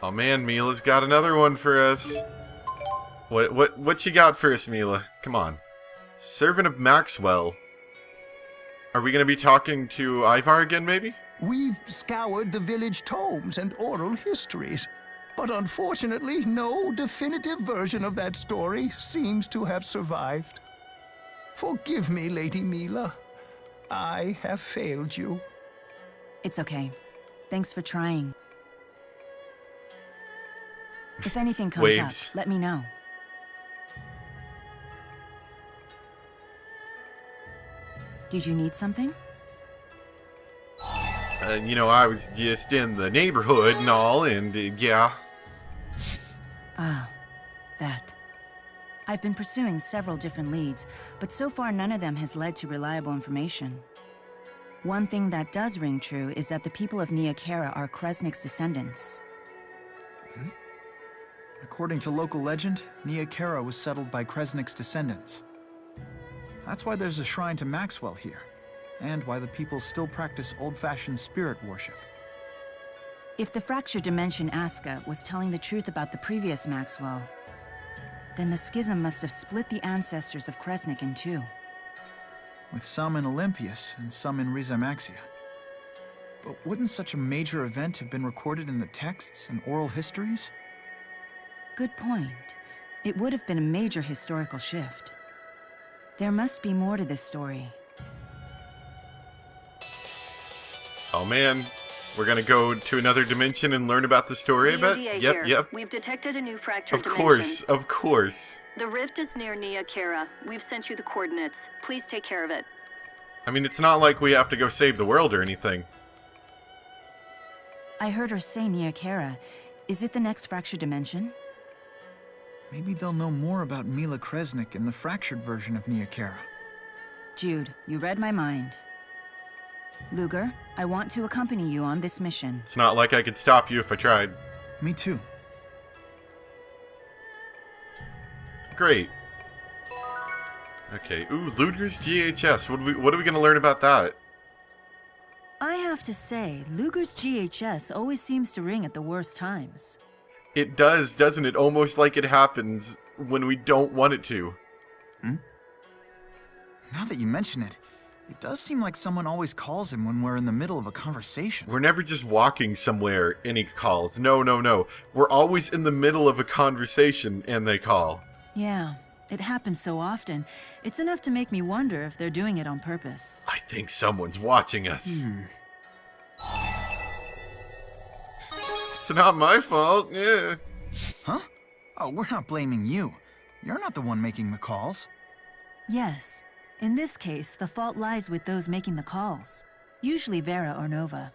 Oh man, Mila's got another one for us. What you got for us, Mila? Come on. Servant of Maxwell. Are we going to be talking to Ivar again, maybe? We've scoured the village tomes and oral histories, but unfortunately, no definitive version of that story seems to have survived. Forgive me, Lady Mila. I have failed you. It's okay. Thanks for trying. If anything comes Waves. up, let me know. Did you need something? You know, I was just in the neighborhood and all, and yeah. Ah, that. I've been pursuing several different leads, but so far none of them has led to reliable information. One thing that does ring true is that the people of Neokera are Kresnik's descendants. According to local legend, Neokera was settled by Kresnik's descendants. That's why there's a shrine to Maxwell here, and why the people still practice old-fashioned spirit worship. If the fractured dimension Aska was telling the truth about the previous Maxwell, then the schism must have split the ancestors of Kresnik in two. With some in Olympias and some in Rizamaxia. But wouldn't such a major event have been recorded in the texts and oral histories? Good point. It would have been a major historical shift. There must be more to this story. Oh man, we're gonna go to another dimension and learn about the story, I bet? Yep. We've detected a new fractured Of dimension. course. The rift is near Neokera. We've sent you the coordinates. Please take care of it. I mean, it's not like we have to go save the world or anything. I heard her say Neokera. Is it the next fractured dimension? Maybe they'll know more about Mila Kresnik in the fractured version of Neokera. Jude, you read my mind. Luger, I want to accompany you on this mission. It's not like I could stop you if I tried. Me too. Great. Okay, ooh, Luger's GHS. What are we gonna learn about that? I have to say, Luger's GHS always seems to ring at the worst times. It does, doesn't it? Almost like it happens when we don't want it to. Now that you mention it, it does seem like someone always calls him when we're in the middle of a conversation. We're never just walking somewhere and he calls. No. We're always in the middle of a conversation and they call. Yeah, it happens so often. It's enough to make me wonder if they're doing it on purpose. I think someone's watching us. It's not my fault. Yeah. Huh? Oh, we're not blaming you. You're not the one making the calls. Yes. In this case, the fault lies with those making the calls. Usually Vera or Nova.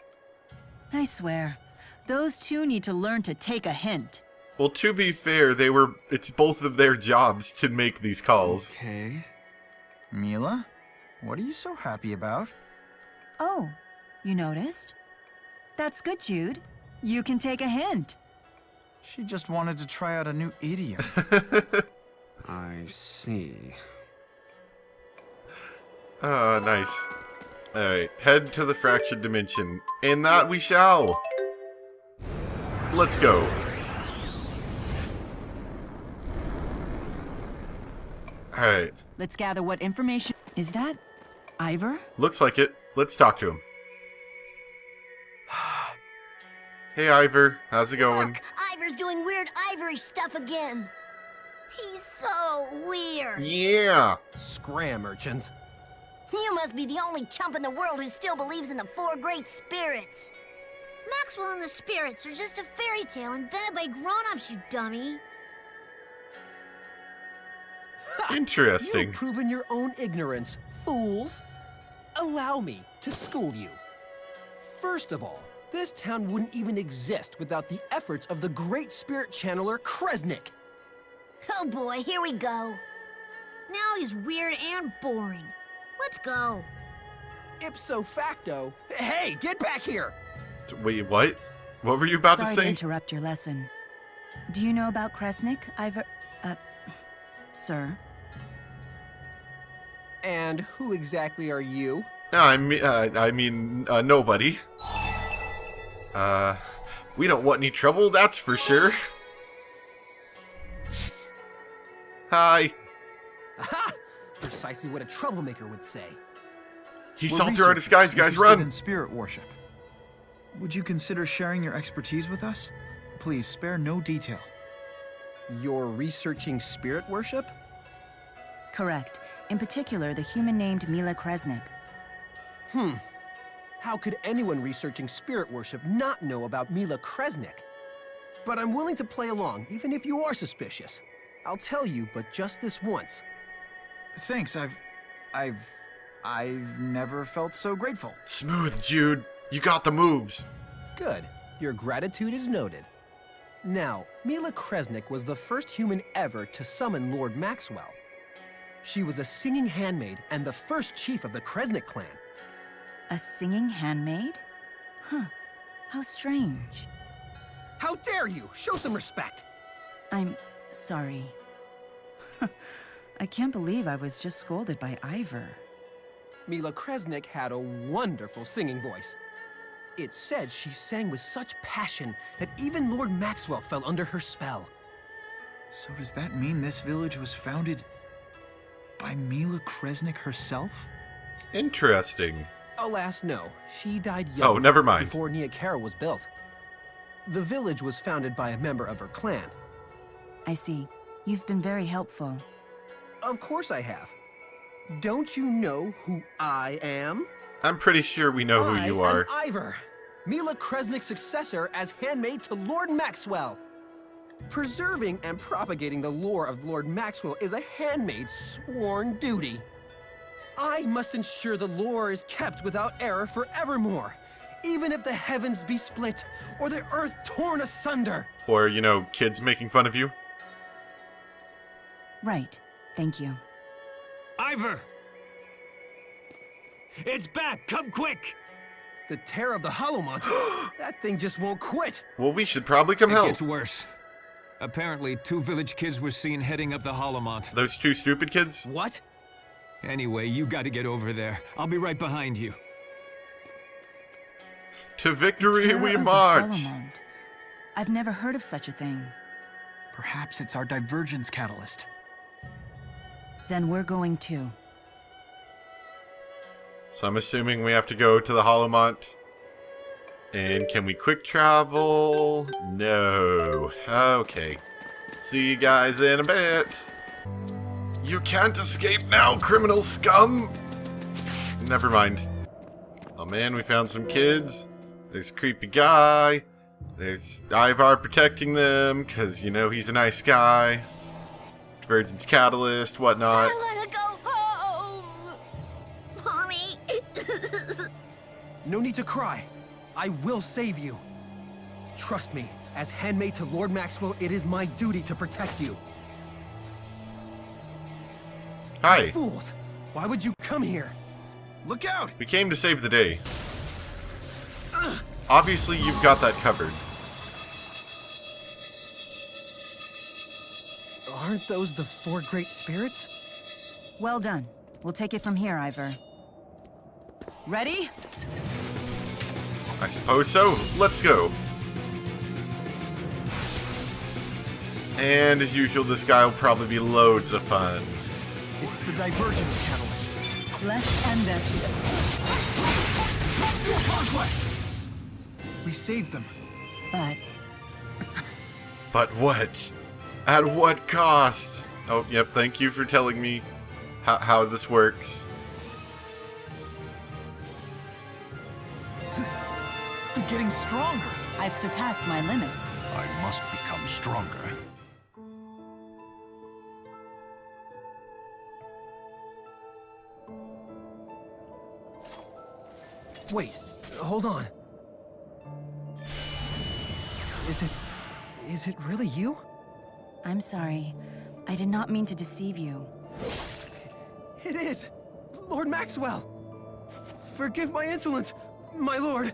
I swear, those two need to learn to take a hint. Well, to be fair, it's both of their jobs to make these calls. Okay. Mila, what are you so happy about? Oh, you noticed? That's good, Jude. You can take a hint. She just wanted to try out a new idiom. I see. Ah, nice. Alright, head to the fractured dimension. And that we shall. Let's go. Alright. Let's gather what information... Is that Ivor? Looks like it. Let's talk to him. Hey, Ivor. How's it going? Look, Ivor's doing weird ivory stuff again. He's so weird. Yeah. Scram, urchins. You must be the only chump in the world who still believes in the four great spirits. Maxwell and the spirits are just a fairy tale invented by grown-ups, you dummy. Interesting. You've proven your own ignorance, fools. Allow me to school you. First of all, this town wouldn't even exist without the efforts of the great spirit channeler Kresnik. Oh boy, here we go. Now he's weird and boring. Let's go. Ipso facto. Hey, get back here! Wait, what? What were you about Sorry to to say? interrupt your lesson. Do you know about Kresnik, Ivor... sir? And who exactly are you? No, I mean, nobody. We don't want any trouble, that's for sure. Hi. Aha! Precisely what a troublemaker would say. He We're saw through our researchers disguise, guys, interested run! in spirit worship. Would you consider sharing your expertise with us? Please spare no detail. You're researching spirit worship? Correct. In particular, the human named Mila Kresnik. How could anyone researching spirit worship not know about Mila Kresnik? But I'm willing to play along, even if you are suspicious. I'll tell you, but just this once. Thanks, I've never felt so grateful. Smooth, Jude. You got the moves. Good. Your gratitude is noted. Now, Mila Kresnik was the first human ever to summon Lord Maxwell. She was a singing handmaid and the first chief of the Kresnik clan. A singing handmaid? Huh. How strange. How dare you! Show some respect! I'm sorry. I can't believe I was just scolded by Ivor. Mila Kresnik had a wonderful singing voice. It's said she sang with such passion that even Lord Maxwell fell under her spell. So does that mean this village was founded by Mila Kresnik herself? Interesting. Alas, no. She died young. Oh, never mind. Before Nia Kara was built. The village was founded by a member of her clan. I see. You've been very helpful. Of course I have. Don't you know who I am? I'm pretty sure we know who you are. I am Ivor, Mila Kresnik's successor as handmaid to Lord Maxwell. Preserving and propagating the lore of Lord Maxwell is a handmaid's sworn duty. I must ensure the lore is kept without error forevermore, even if the heavens be split or the earth torn asunder. Or, you know, kids making fun of you. Right. Thank you. Ivor! It's back! Come quick! The terror of the Hollowmont, that thing just won't quit. Well, we should probably come It help. gets worse. Apparently, 2 village kids were seen heading up the Hollowmont. Those 2 stupid kids? What? Anyway, you gotta get over there. I'll be right behind you. To victory Terror we of the march! Hollowmont. I've never heard of such a thing. Perhaps it's our divergence catalyst. Then we're going too. So I'm assuming we have to go to the Hollowmont. And can we quick travel? No. Okay. See you guys in a bit. You can't escape now, criminal scum! Never mind. Oh man, we found some kids. There's a creepy guy. There's Ivar protecting them, because, you know, he's a nice guy. Virgin's catalyst, whatnot. I wanna go home! Mommy! No need to cry. I will save you. Trust me, as handmaid to Lord Maxwell, it is my duty to protect you. Hi. Fools! Why would you come here? Look out! We came to save the day. Obviously, you've got that covered. Aren't those the 4 great spirits? Well done. We'll take it from here, Ivor. Ready? I suppose so. Let's go. And as usual, this guy will probably be loads of fun. It's the divergence catalyst. Let's end this. We saved them. But But what? At what cost? Oh, yep, thank you for telling me how this works. I'm getting stronger. I've surpassed my limits. I must become stronger. Wait, hold on. Is it really you? I'm sorry. I did not mean to deceive you. It is! Lord Maxwell! Forgive my insolence, my lord!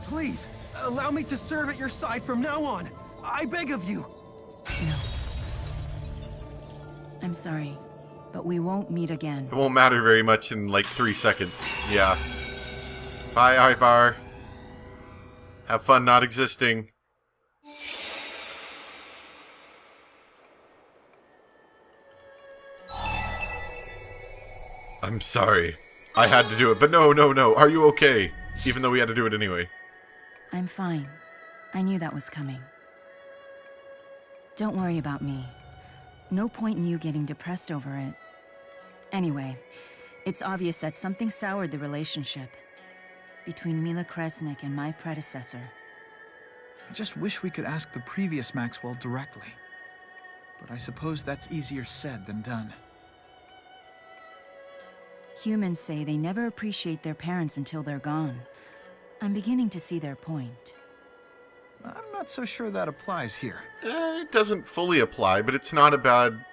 Please, allow me to serve at your side from now on. I beg of you! No. I'm sorry, but we won't meet again. It won't matter very much in like 3 seconds. Yeah. Bye, Ivar. Have fun not existing. I'm sorry. I had to do it, but no. Are you okay? Even though we had to do it anyway. I'm fine. I knew that was coming. Don't worry about me. No point in you getting depressed over it. Anyway, it's obvious that something soured the relationship between Mila Kresnik and my predecessor. I just wish we could ask the previous Maxwell directly. But I suppose that's easier said than done. Humans say they never appreciate their parents until they're gone. I'm beginning to see their point. I'm not so sure that applies here. It doesn't fully apply, but it's not a bad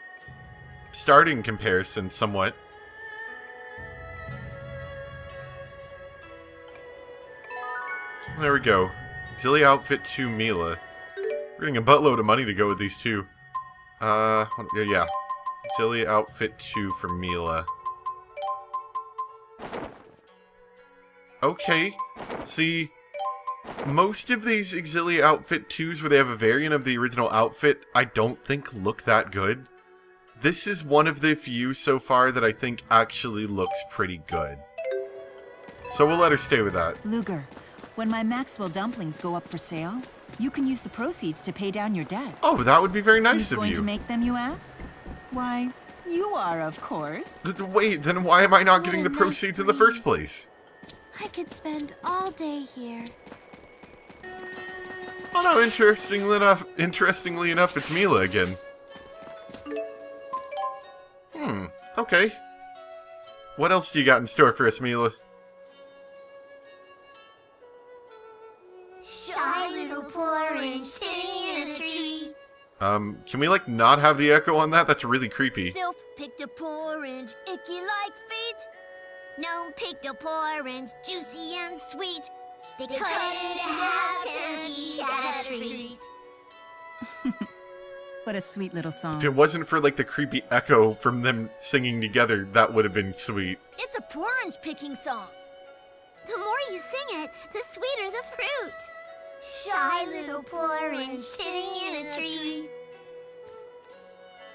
starting comparison, somewhat. There we go. Xillia outfit to Mila. We're getting a buttload of money to go with these two. Yeah. Xillia outfit 2 for Mila. Okay. See, most of these Xillia outfit 2s where they have a variant of the original outfit, I don't think look that good. This is one of the few so far that I think actually looks pretty good. So we'll let her stay with that. Luger, when my Maxwell dumplings go up for sale, you can use the proceeds to pay down your debt. Oh, that would be very nice Who's of going you. to make them, you ask? Why, you are, of course. Wait, then why am I not getting the proceeds in the first place? I could spend all day here. Oh no, interestingly enough, it's Mila again. Okay. What else do you got in store for us, Mila? Shy little orange sitting in a tree. Can we, like, not have the echo on that? That's really creepy. Self picked up orange, icky like feet. Gnome picked up orange, juicy and sweet. They cut it in half and each had a treat. What a sweet little song. If it wasn't for, like, the creepy echo from them singing together, that would have been sweet. It's a orange picking song. The more you sing it, the sweeter the fruit. Shy little orange sitting in a tree.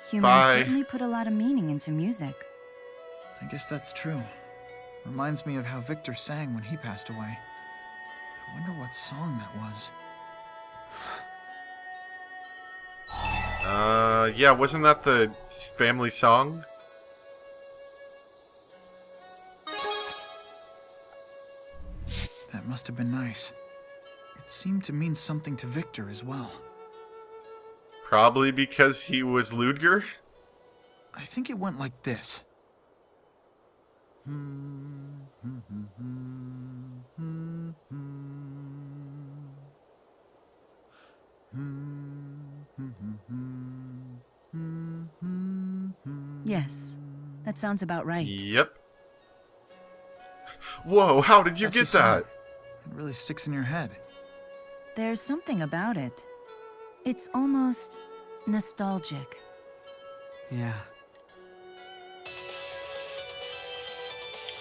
Humans Bye. certainly put a lot of meaning into music. I guess that's true. Reminds me of how Victor sang when he passed away. I wonder what song that was. Yeah, wasn't that the family song? That must have been nice. It seemed to mean something to Victor as well. Probably because he was Ludger? I think it went like this. Yes, that sounds about right. Yep. Whoa, how did you That's a get song. that? It really sticks in your head. There's something about it. It's almost nostalgic. Yeah.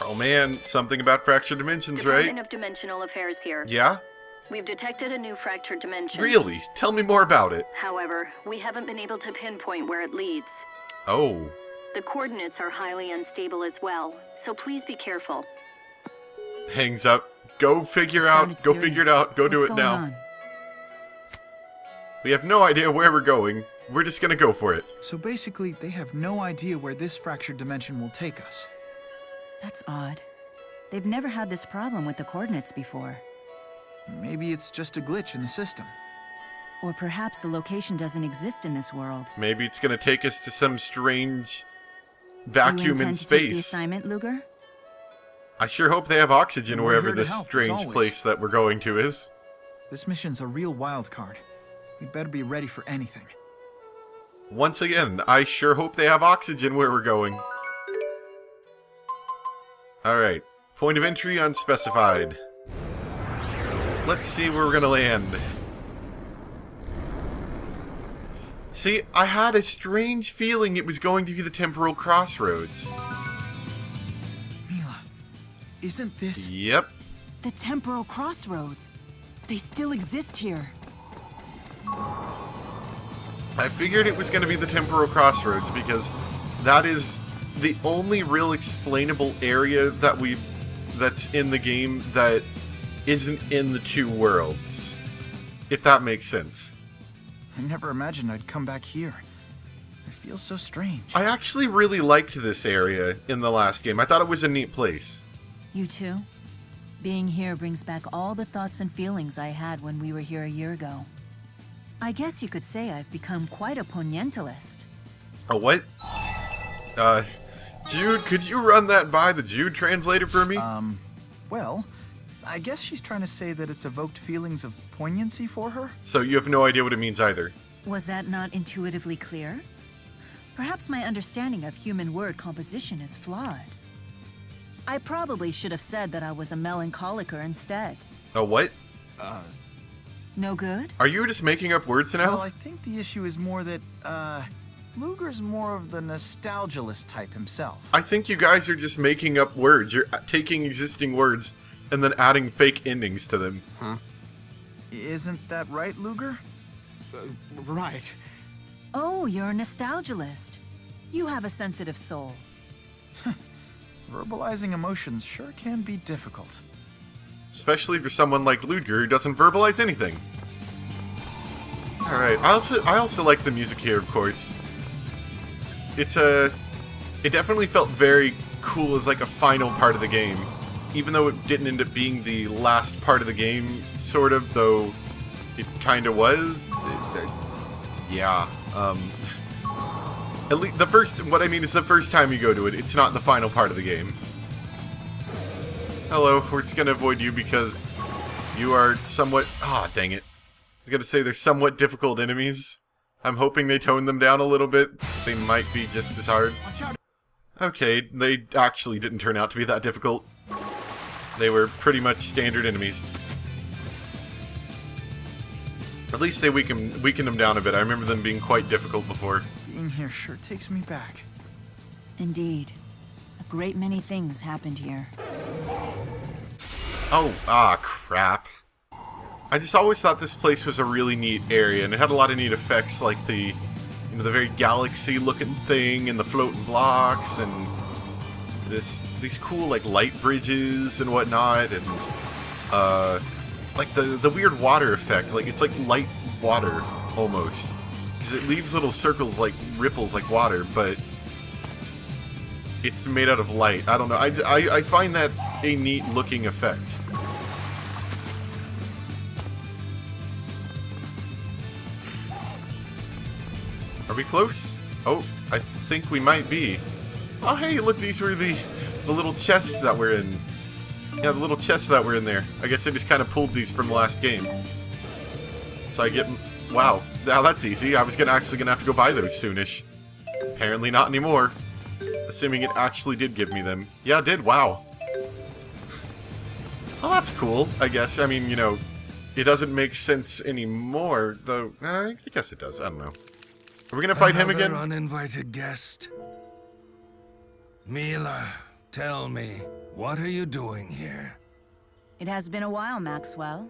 Oh man, something about fractured dimensions, Department right? of Dimensional Affairs here. Yeah? We've detected a new fractured dimension. Really? Tell me more about it. However, we haven't been able to pinpoint where it leads. Oh. The coordinates are highly unstable as well, so please be careful. Hangs up. Go figure It out. sounded Go figure it serious. out. Go do What's it going now. on? We have no idea where we're going. We're just gonna go for it. So basically, they have no idea where this fractured dimension will take us. That's odd. They've never had this problem with the coordinates before. Maybe it's just a glitch in the system. Or perhaps the location doesn't exist in this world. Maybe it's gonna take us to some strange Do you vacuum intend in to take the space. assignment, Luger? I sure hope they have oxygen We're wherever here to this help, as strange always. place that we're going to is. This mission's a real wild card. We'd better be ready for anything. Once again, I sure hope they have oxygen where we're going. Alright. Point of entry unspecified. Let's see where we're gonna land. See, I had a strange feeling it was going to be the temporal crossroads. Mila, isn't this... Yep. The temporal crossroads. They still exist here. I figured it was going to be the Temporal Crossroads because that is the only real explainable area that's in the game that isn't in the two worlds. If that makes sense. I never imagined I'd come back here. It feels so strange. I actually really liked this area in the last game. I thought it was a neat place. You too? Being here brings back all the thoughts and feelings I had when we were here a year ago. I guess you could say I've become quite a ponientalist. A what? Jude, could you run that by the Jude translator for me? Well, I guess she's trying to say that it's evoked feelings of poignancy for her? So you have no idea what it means either. Was that not intuitively clear? Perhaps my understanding of human word composition is flawed. I probably should have said that I was a melancholiker instead. A what? No good? Are you just making up words now? Well, I think the issue is more that, Luger's more of the nostalgialist type himself. I think you guys are just making up words. You're taking existing words and then adding fake endings to them. Huh? Isn't that right, Luger? Right. Oh, you're a nostalgialist. You have a sensitive soul. Verbalizing emotions sure can be difficult. Especially for someone like Ludger who doesn't verbalize anything. Alright, I also like the music here, of course. It definitely felt very cool as like a final part of the game. Even though it didn't end up being the last part of the game, sort of, though it kind of was. Yeah, at least what I mean is the first time you go to it, it's not the final part of the game. Hello, we're just gonna avoid you because you are somewhat... dang it. I was gonna say they're somewhat difficult enemies. I'm hoping they tone them down a little bit. They might be just as hard. Okay, they actually didn't turn out to be that difficult. They were pretty much standard enemies. At least they weakened them down a bit. I remember them being quite difficult before. Being here sure takes me back. Indeed. A great many things happened here. Oh, crap. I just always thought this place was a really neat area, and it had a lot of neat effects, like the very galaxy-looking thing, and the floating blocks, and these cool, like, light bridges and whatnot, and, like, the weird water effect. Like, it's like light water, almost. Because it leaves little circles, like, ripples like water, but it's made out of light. I don't know. I find that a neat-looking effect. Are we close? Oh, I think we might be. Oh, hey, look, these were the little chests that were in. Yeah, the little chests that were in there. I guess I just kind of pulled these from the last game. So I get... Wow, now that's easy. I was actually gonna have to go buy those soonish. Apparently not anymore. Assuming it actually did give me them. Yeah, it did. Wow. Well, that's cool, I guess. I mean, you know, it doesn't make sense anymore, though. I guess it does. I don't know. Are we gonna fight him again? Another uninvited guest. Mila, tell me, what are you doing here? It has been a while, Maxwell.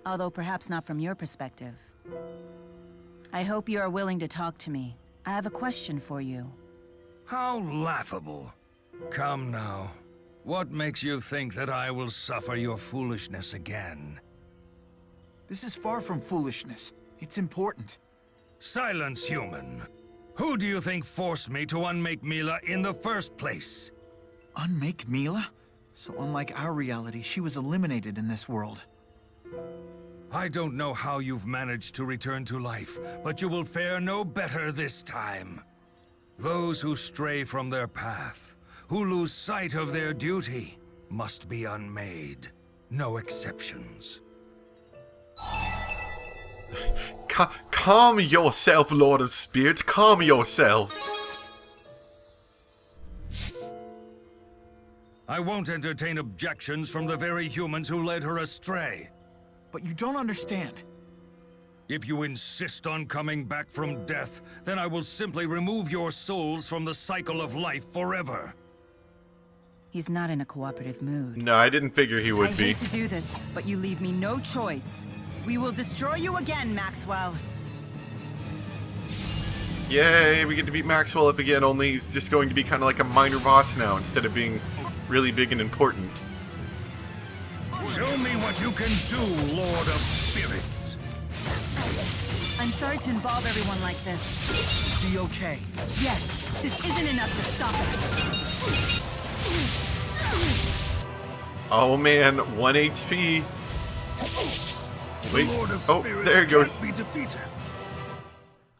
Although perhaps not from your perspective. I hope you are willing to talk to me. I have a question for you. How laughable. Come now. What makes you think that I will suffer your foolishness again? This is far from foolishness. It's important. Silence, human. Who do you think forced me to unmake Mila in the first place? Unmake Mila? So unlike our reality, she was eliminated in this world. I don't know how you've managed to return to life, but you will fare no better this time. Those who stray from their path, who lose sight of their duty, must be unmade. No exceptions. Calm yourself, Lord of Spirits. Calm yourself. I won't entertain objections from the very humans who led her astray. But you don't understand. If you insist on coming back from death, then I will simply remove your souls from the cycle of life forever. He's not in a cooperative mood. No, I didn't figure he would I be. hate to do this, but you leave me no choice. We will destroy you again, Maxwell. Yay, we get to beat Maxwell up again, only he's just going to be kind of like a minor boss now instead of being really big and important. Show me what you can do, Lord of Spirits. I'm sorry to involve everyone like this. Be okay. Yes, this isn't enough to stop us. Oh man, 1 HP. Wait, Lord of oh, Spirits there it goes. can't be defeated.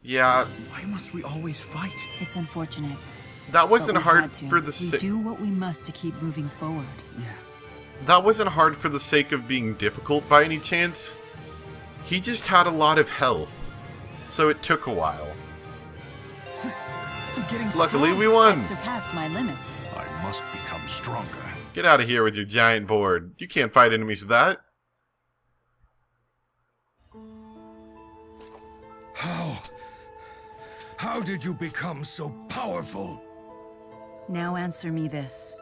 Yeah, Why must we always fight? It's unfortunate. that wasn't but we hard had to. for the We sake. do what we must to keep moving forward. Yeah. That wasn't hard for the sake of being difficult by any chance. He just had a lot of health, so it took a while. I'm getting Luckily, strong. we won. I've surpassed my limits. I must become stronger. Get out of here with your giant board. You can't fight enemies with that. How did you become so powerful? Now answer me this.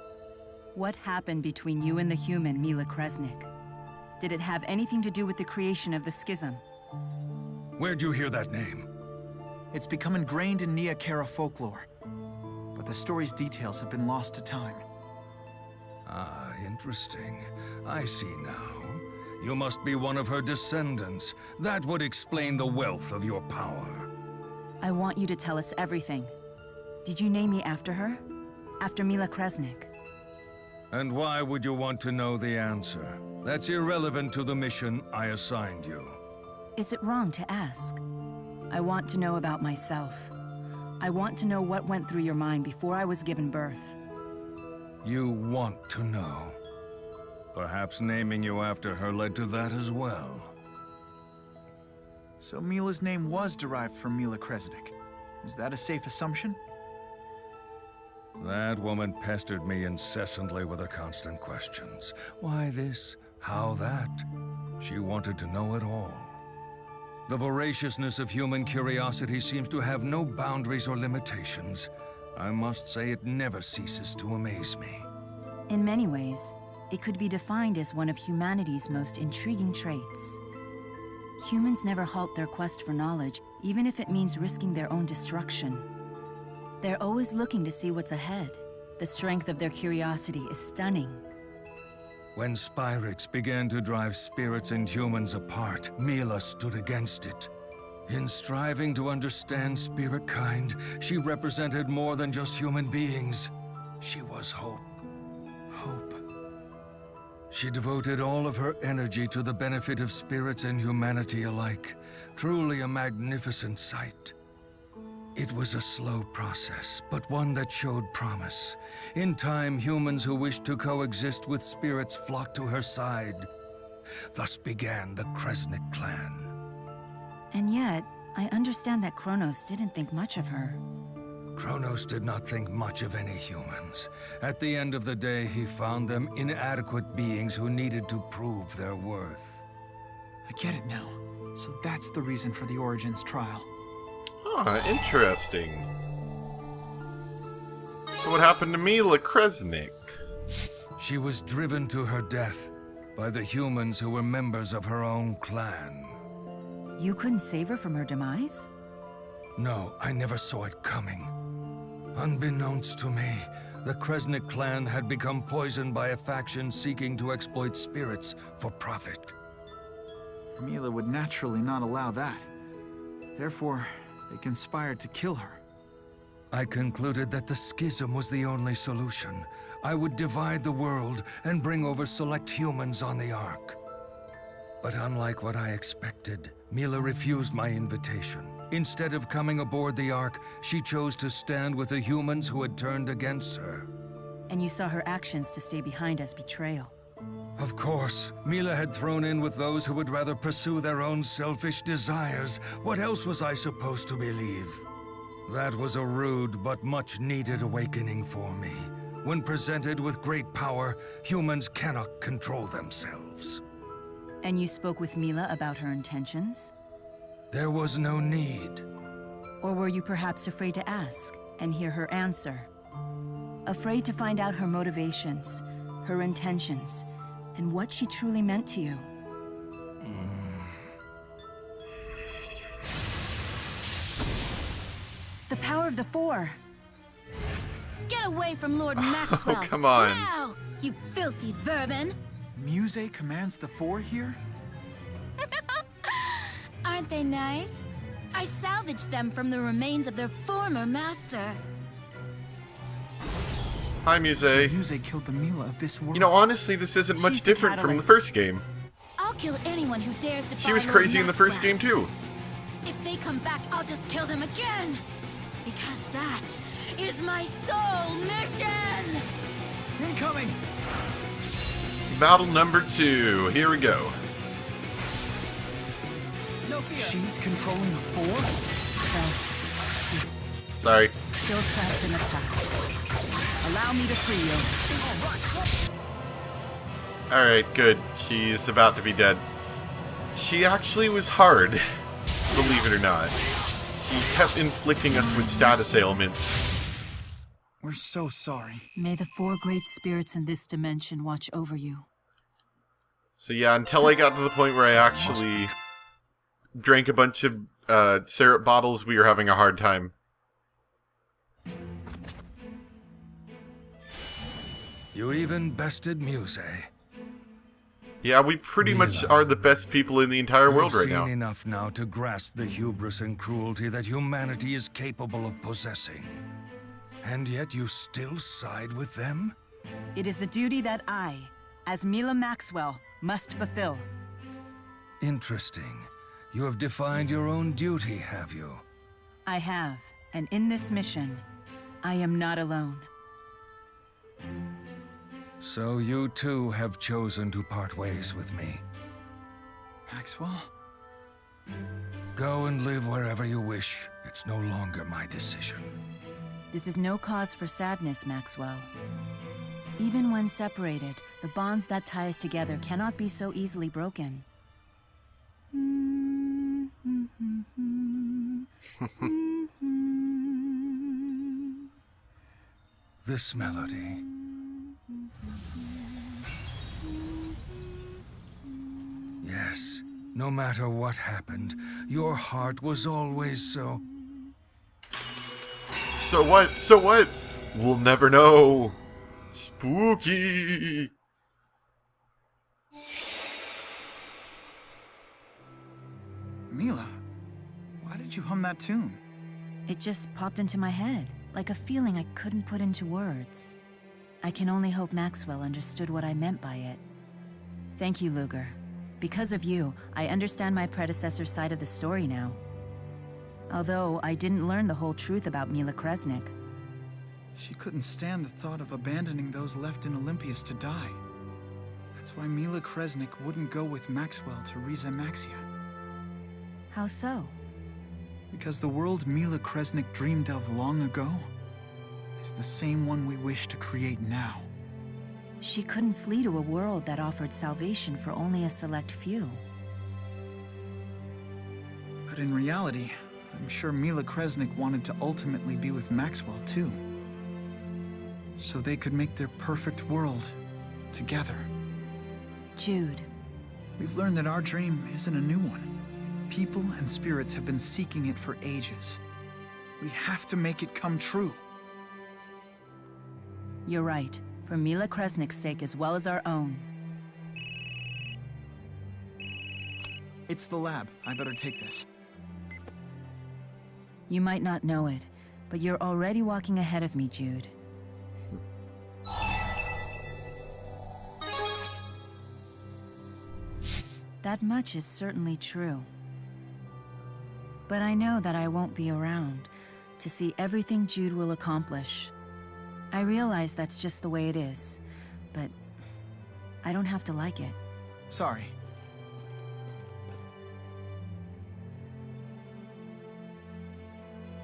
What happened between you and the human Mila Kresnik? Did it have anything to do with the creation of the schism? Where'd you hear that name? It's become ingrained in Nia Kara folklore. But the story's details have been lost to time. Ah, interesting. I see now. You must be one of her descendants. That would explain the wealth of your power. I want you to tell us everything. Did you name me after her? After Mila Kresnik? And why would you want to know the answer? That's irrelevant to the mission I assigned you. Is it wrong to ask? I want to know about myself. I want to know what went through your mind before I was given birth. You want to know. Perhaps naming you after her led to that as well. So Mila's name was derived from Mila Kresnik. Is that a safe assumption? That woman pestered me incessantly with her constant questions. Why this? How that? She wanted to know it all. The voraciousness of human curiosity seems to have no boundaries or limitations. I must say it never ceases to amaze me. In many ways, it could be defined as one of humanity's most intriguing traits. Humans never halt their quest for knowledge, even if it means risking their own destruction. They're always looking to see what's ahead. The strength of their curiosity is stunning. When Spyrix began to drive spirits and humans apart, Mila stood against it. In striving to understand spirit kind, she represented more than just human beings. She was hope. Hope. She devoted all of her energy to the benefit of spirits and humanity alike. Truly a magnificent sight. It was a slow process, but one that showed promise. In time, humans who wished to coexist with spirits flocked to her side. Thus began the Kresnik clan. And yet, I understand that Kronos didn't think much of her. Kronos did not think much of any humans. At the end of the day, he found them inadequate beings who needed to prove their worth. I get it now. So that's the reason for the Origins trial. Ah, interesting. So what happened to Mila Kresnik? She was driven to her death by the humans who were members of her own clan. You couldn't save her from her demise? No, I never saw it coming. Unbeknownst to me, the Kresnik clan had become poisoned by a faction seeking to exploit spirits for profit. Mila would naturally not allow that. Therefore, they conspired to kill her. I concluded that the schism was the only solution. I would divide the world and bring over select humans on the Ark. But unlike what I expected, Mila refused my invitation. Instead of coming aboard the Ark, she chose to stand with the humans who had turned against her. And you saw her actions to stay behind as betrayal. Of course, Mila had thrown in with those who would rather pursue their own selfish desires. What else was I supposed to believe? That was a rude but much needed awakening for me. When presented with great power, humans cannot control themselves. And you spoke with Mila about her intentions? There was no need. Or were you perhaps afraid to ask and hear her answer? afraid to find out her motivations, her intentions, and what she truly meant to you. The power of the Four! Get away from Lord Maxwell! Oh, come on. Now, you filthy vermin! Muse commands the Four here? Aren't they nice? I salvaged them from the remains of their former master. Hi, Muse. So Muse killed the Mila of this world. You know, honestly, this isn't much She's the different from the catalyst. first game. I'll kill anyone who dares to She was crazy in the first game, too. If they come back, I'll just kill them again! Because that is my sole mission! Incoming! Battle number 2. Here we go. She's controlling the Four? So, Sorry. still trapped in the past. Allow me to free you. Alright, good. She's about to be dead. She actually was hard, believe it or not. She kept inflicting us with status ailments. We're so sorry. May the Four great spirits in this dimension watch over you. So yeah, until I got to the point where I actually drank a bunch of syrup bottles, we were having a hard time. You even bested Muse. Yeah, we pretty much Mila. are the best people in the entire world right You've now. seen enough now to grasp the hubris and cruelty that humanity is capable of possessing. And yet you still side with them? It is a duty that I, as Mila Maxwell, must fulfill. Interesting. You have defined your own duty, have you? I have, and in this mission, I am not alone. So you too have chosen to part ways with me. Maxwell? Go and live wherever you wish. It's no longer my decision. This is no cause for sadness, Maxwell. Even when separated, the bonds that tie us together cannot be so easily broken. This melody. Yes, no matter what happened, your heart was always so... So what? So what? We'll never know. Spooky. Mila, why did you hum that tune? It just popped into my head, like a feeling I couldn't put into words. I can only hope Maxwell understood what I meant by it. Thank you, Luger. Because of you, I understand my predecessor's side of the story now. Although I didn't learn the whole truth about Mila Kresnik. She couldn't stand the thought of abandoning those left in Olympus to die. That's why Mila Kresnik wouldn't go with Maxwell to Riza Maxia. How so? Because the world Mila Kresnik dreamed of long ago is the same one we wish to create now. She couldn't flee to a world that offered salvation for only a select few. But in reality, I'm sure Mila Kresnik wanted to ultimately be with Maxwell too. So they could make their perfect world together. Jude. We've learned that our dream isn't a new one. People and spirits have been seeking it for ages. We have to make it come true. You're right. For Mila Kresnik's sake as well as our own. It's the lab. I better take this. You might not know it, but you're already walking ahead of me, Jude. That much is certainly true. But I know that I won't be around to see everything Jude will accomplish. I realize that's just the way it is, but I don't have to like it. Sorry.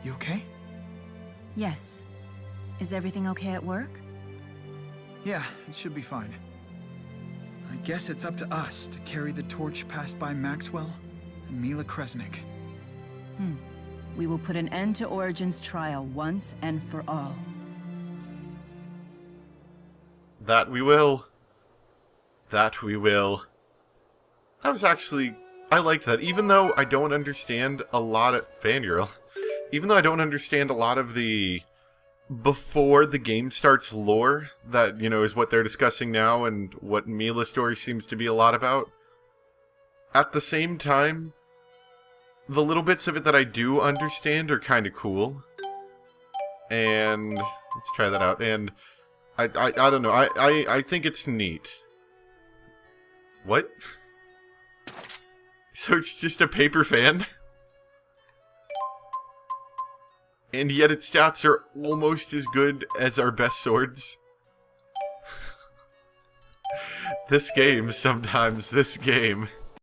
You okay? Yes. Is everything okay at work? Yeah, it should be fine. I guess it's up to us to carry the torch passed by Maxwell and Mila Kresnik. We will put an end to Origin's trial once and for all. That we will. That we will. That was actually... I liked that. Even though I don't understand a lot of... Fangirl. Even though I don't understand a lot of the... before the game starts lore, that, you know, is what they're discussing now and what Mila's story seems to be a lot about. At the same time, the little bits of it that I do understand are kind of cool. And let's try that out. And I don't know. I think it's neat. What? So it's just a paper fan? And yet its stats are almost as good as our best swords. This game, sometimes, this game.